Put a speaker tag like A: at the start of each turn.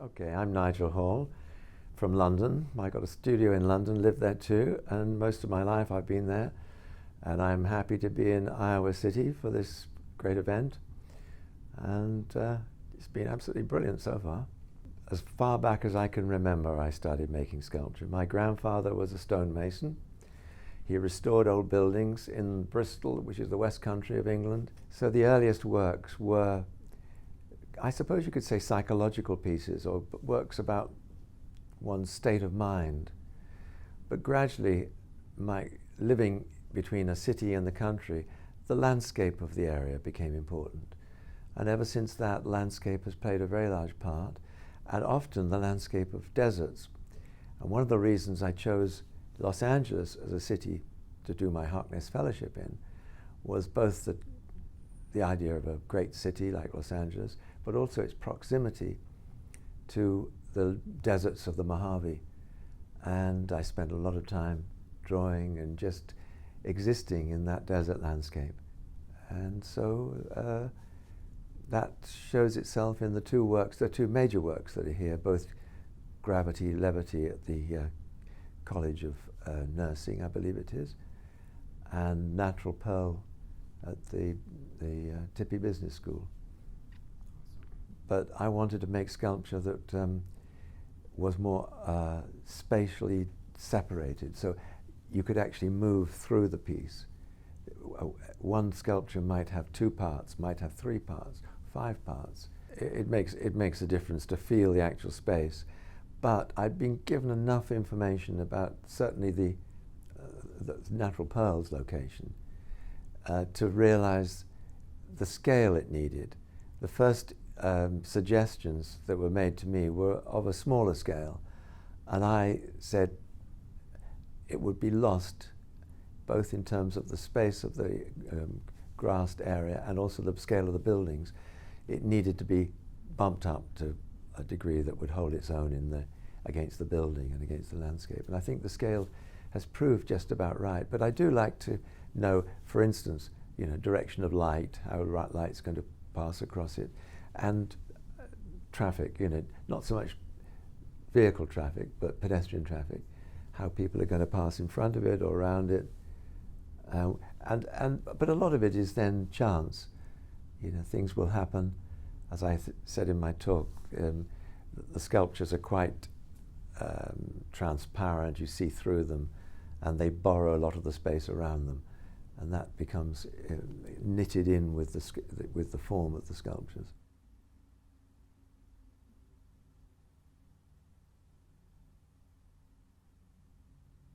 A: Okay, I'm Nigel Hall from London. I got a studio in London, lived there too, and most of my life I've been there. And I'm happy to be in Iowa City for this great event. And it's been absolutely brilliant so far. As far back as I can remember, I started making sculpture. My grandfather was a stonemason. He restored old buildings in Bristol, which is the West Country of England. So the earliest works were, I suppose you could say, psychological pieces or works about one's state of mind. But gradually, my living between a city and the country, the landscape of the area became important. And ever since that, landscape has played a very large part, and often the landscape of deserts. And one of the reasons I chose Los Angeles as a city to do my Harkness Fellowship in was both the idea of a great city like Los Angeles, but also its proximity to the deserts of the Mojave. And I spent a lot of time drawing and just existing in that desert landscape. And so that shows itself in the two major works that are here, both Gravity, Levity at the College of Nursing, I believe it is, and Natural Pearl at the Tippy Business School. But I wanted to make sculpture that was more spatially separated, so you could actually move through the piece. One sculpture might have 2 parts, might have 3 parts, 5 parts. It makes a difference to feel the actual space. But I'd been given enough information about certainly the Natural Pearl's location to realize the scale it needed. The first suggestions that were made to me were of a smaller scale, and I said it would be lost both in terms of the space of the grassed area and also the scale of the buildings. It needed to be bumped up to a degree that would hold its own against the building and against the landscape. And I think the scale has proved just about right. But I do like to know, for instance, direction of light, how light's going to pass across it, and traffic, not so much vehicle traffic, but pedestrian traffic, how people are going to pass in front of it or around it. But a lot of it is then chance. Things will happen. As I said in my talk, the sculptures are quite transparent. You see through them, and they borrow a lot of the space around them, and that becomes knitted in with the form of the sculptures.